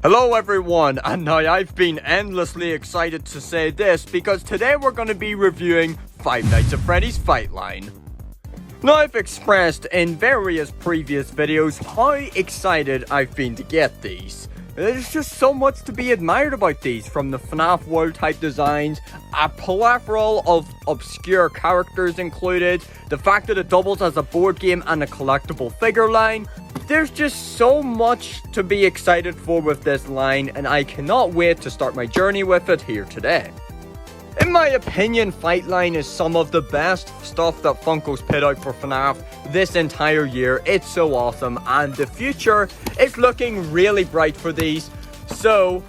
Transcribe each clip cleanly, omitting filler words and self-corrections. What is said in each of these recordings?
Hello everyone, and now I've been endlessly excited to say this because today we're going to be reviewing Five Nights at Freddy's Fightline. Now I've expressed in various previous videos how excited I've been to get these. There's just so much to be admired about these, from the FNAF world type designs, a plethora of obscure characters included, the fact that it doubles as a board game and a collectible figure line. There's just so much to be excited for with this line, and I cannot wait to start my journey with it here today. In my opinion, Fightline is some of the best stuff that Funko's put out for FNAF this entire year. It's so awesome, and the future is looking really bright for these. So,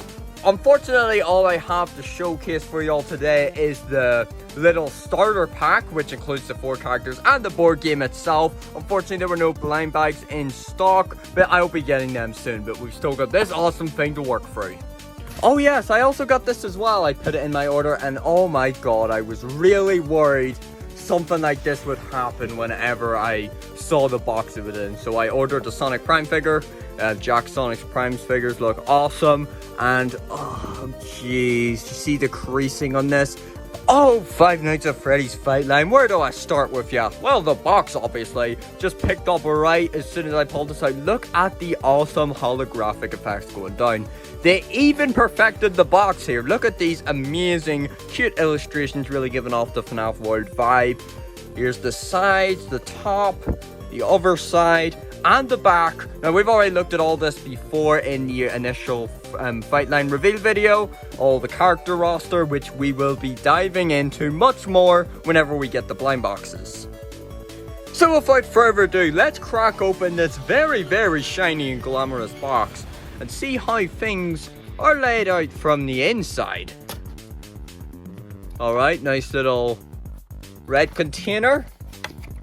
unfortunately, all I have to showcase for y'all today is the little starter pack, which includes the 4 characters and the board game itself. Unfortunately, there were no blind bags in stock, but I'll be getting them soon. But we've still got this awesome thing to work through. Oh yes, I also got this as well. I put it in my order, and oh my god, I was really worried something like this would happen whenever I saw the box of it in. So I ordered the Sonic Prime figure. Jack Sonic's Prime's figures look awesome, and oh jeez, you see the creasing on this? Oh, Five Nights at Freddy's Fightline. Where do I start with ya? Well, the box obviously just picked up right as soon as I pulled this out. Look at the awesome holographic effects going down. They even perfected the box here. Look at these amazing, cute illustrations, really giving off the FNAF World vibe. Here's the sides, the top, the other side, and the back. Now, we've already looked at all this before in the initial Fightline reveal video. All the character roster, which we will be diving into much more whenever we get the blind boxes. So without further ado, let's crack open this very, very shiny and glamorous box and see how things are laid out from the inside. Alright, nice little red container.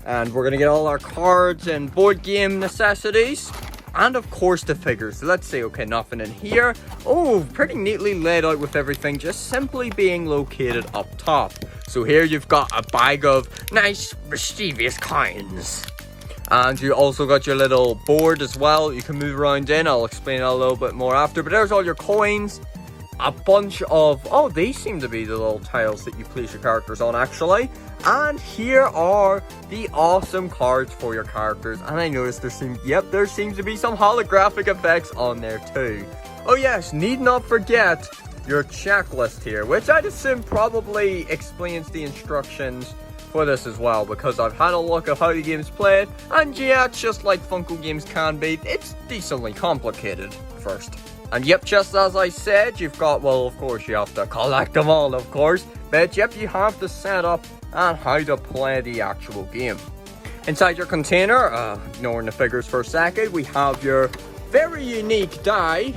And we're going to get all our cards and board game necessities. And of course the figures. So let's see, okay, nothing in here. Oh, pretty neatly laid out with everything just simply being located up top. So here you've got a bag of nice mischievous coins. And you also got your little board as well. You can move around in. I'll explain that a little bit more after. But there's all your coins. A bunch of... oh, these seem to be the little tiles that you place your characters on, actually. And here are the awesome cards for your characters. And I noticed there seems to be some holographic effects on there too. Oh yes, need not forget your checklist here, which I'd assume probably explains the instructions for this as well, because I've had a look at how the game's played, and yeah, just like Funko games can be, it's decently complicated first. And yep, just as I said, you've got, well, of course, you have to collect them all, of course. But yep, you have the setup and how to play the actual game. Inside your container, ignoring the figures for a second, we have your very unique die.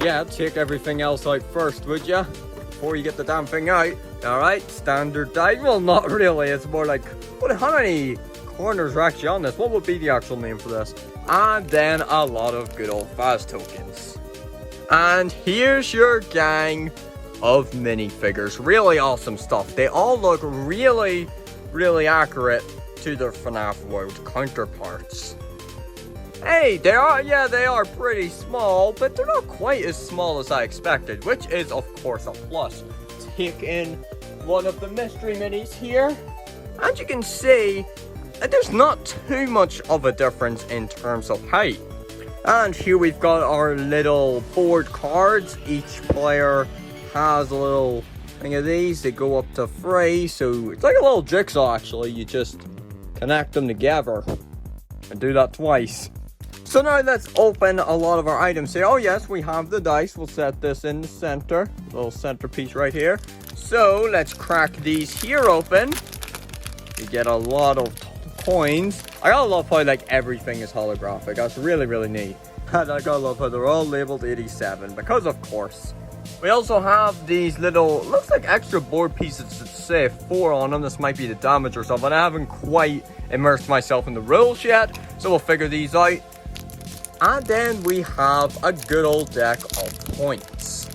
Yeah, take everything else out first, would ya? Before you get the damn thing out. Alright, standard die. Well, not really. It's more like, how many corners are actually on this? What would be the actual name for this? And then a lot of good old Faz tokens. And here's your gang of minifigures. Really awesome stuff. They all look really, really accurate to their FNAF World counterparts. Hey, they are pretty small, but they're not quite as small as I expected, which is of course a plus. Take in one of the mystery minis here, and you can see there's not too much of a difference in terms of height. And here we've got our little board cards. Each player has a little thing of these. They go up to 3, so it's like a little jigsaw actually. You just connect them together and do that twice. So now let's open a lot of our items here. Oh yes, we have the dice. We'll set this in the center. Little centerpiece right here. So let's crack these here open. You get a lot of coins. I gotta love how like everything is holographic. That's really, really neat. And I gotta love how they're all labeled 87, because of course. We also have these little, looks like extra board pieces that say 4 on them. This might be the damage or something. I haven't quite immersed myself in the rules yet, so we'll figure these out. And then we have a good old deck of points.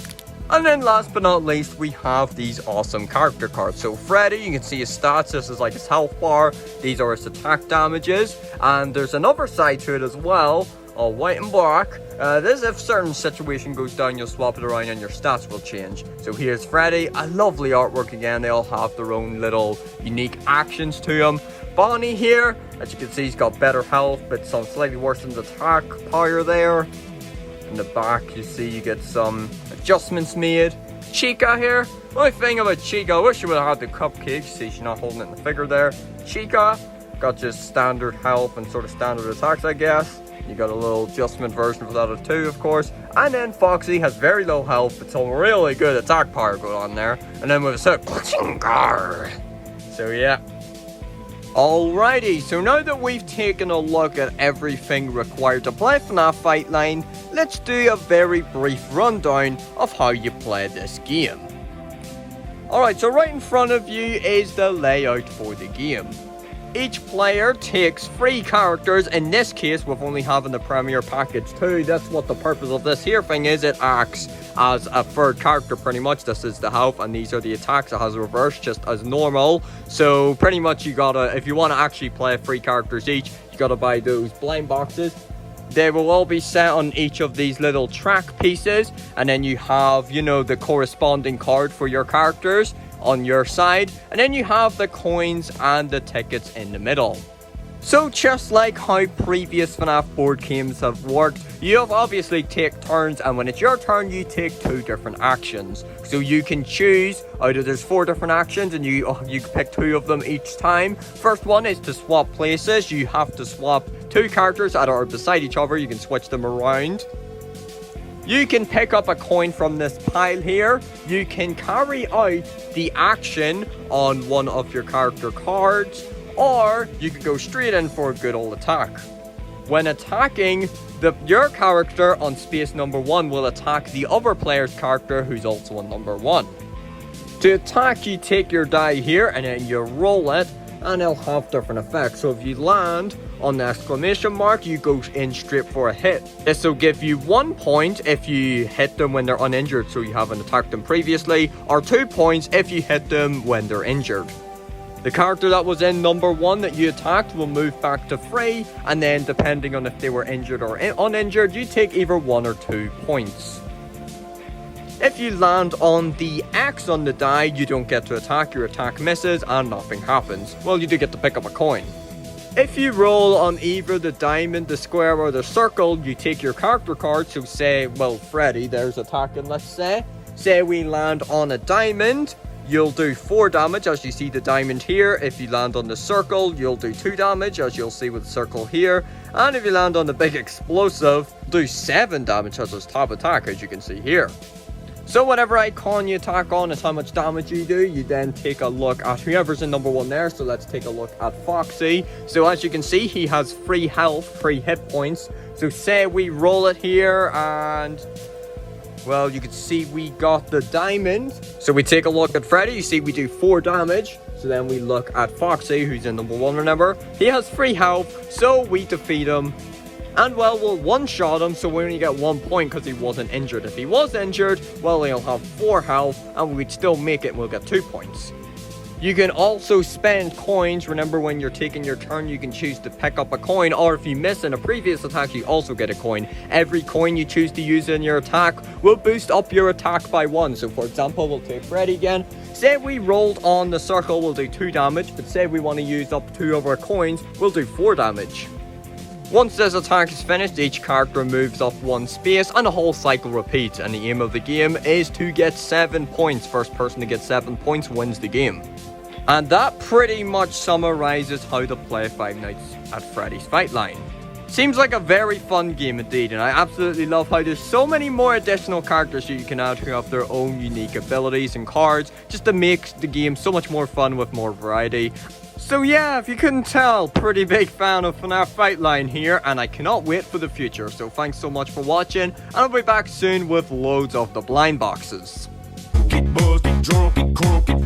And then last but not least, we have these awesome character cards. So Freddy, you can see his stats. This is like his health bar. These are his attack damages. And there's another side to it as well, all white and black. This, if certain situation goes down, you'll swap it around and your stats will change. So here's Freddy, a lovely artwork again. They all have their own little unique actions to them. Bonnie here, as you can see, he's got better health, but some slightly worse in the attack power there. In the back, you see you get some adjustments made. Chica here. Only thing about Chica, I wish she would have had the cupcake. See, she's not holding it in the figure there. Chica got just standard health and sort of standard attacks, I guess. You got a little adjustment version of that too, of course. And then Foxy has very low health, but some really good attack power going on there. And then with a set, so yeah. Alrighty, so now that we've taken a look at everything required to play FNAF Fightline, let's do a very brief rundown of how you play this game. Alright, so right in front of you is the layout for the game. Each player takes 3 characters. In this case, with only having the Premier Package 2, that's what the purpose of this here thing is. It acts as a third character pretty much. This is the health and these are the attacks. It has a reverse just as normal. So pretty much you gotta, if you want to actually play 3 characters each, you gotta buy those blind boxes. They will all be set on each of these little track pieces, and then you have, you know, the corresponding card for your characters on your side, and then you have the coins and the tickets in the middle. So just like how previous FNAF board games have worked, you have obviously take turns, and when it's your turn you take 2 different actions. So you can choose out of there's 4 different actions, and you can pick 2 of them each time. First one is to swap places. You have to swap 2 characters that are beside each other. You can switch them around. You can pick up a coin from this pile here. You can carry out the action on one of your character cards, or you could go straight in for a good old attack. When attacking, your character on space number 1 will attack the other player's character who's also on number 1. To attack, you take your die here and then you roll it, and it'll have different effects. So if you land on the exclamation mark, you go in straight for a hit. This will give you 1 point if you hit them when they're uninjured, so you haven't attacked them previously, or 2 points if you hit them when they're injured. The character that was in number 1 that you attacked will move back to 3, and then depending on if they were injured or uninjured, you take either 1 or 2 points. If you land on the X on the die, you don't get to attack, your attack misses and nothing happens. Well, you do get to pick up a coin. If you roll on either the diamond, the square or the circle, you take your character card. So say, well, Freddy, there's attacking, let's say. Say we land on a diamond, you'll do 4 damage as you see the diamond here. If you land on the circle, you'll do 2 damage as you'll see with the circle here. And if you land on the big explosive, do 7 damage as its top attack as you can see here. So whatever icon you attack on is how much damage you do. You then take a look at whoever's in number 1 there. So let's take a look at Foxy. So as you can see, he has 3 health, 3 hit points. So say we roll it here and, well, you can see we got the diamond. So we take a look at Freddy. You see we do 4 damage. So then we look at Foxy, who's in number 1, remember. He has 3 health, so we defeat him. And well, we'll one-shot him, so we only get 1 point because he wasn't injured. If he was injured, well, he'll have 4 health, and we'd still make it, and we'll get 2 points. You can also spend coins. Remember, when you're taking your turn, you can choose to pick up a coin, or if you miss in a previous attack, you also get a coin. Every coin you choose to use in your attack will boost up your attack by 1. So for example, we'll take Freddy again. Say we rolled on the circle, we'll do 2 damage, but say we want to use up 2 of our coins, we'll do 4 damage. Once this attack is finished, each character moves up 1 space and the whole cycle repeats, and the aim of the game is to get 7 points. First person to get 7 points wins the game. And that pretty much summarizes how to play Five Nights at Freddy's Fightline. Seems like a very fun game indeed, and I absolutely love how there's so many more additional characters that you can add who have their own unique abilities and cards, just to make the game so much more fun with more variety. So yeah, if you couldn't tell, pretty big fan of FNAF Fightline here, and I cannot wait for the future. So thanks so much for watching, and I'll be back soon with loads of the blind boxes. Get buzzed, get drunk, get crunk, get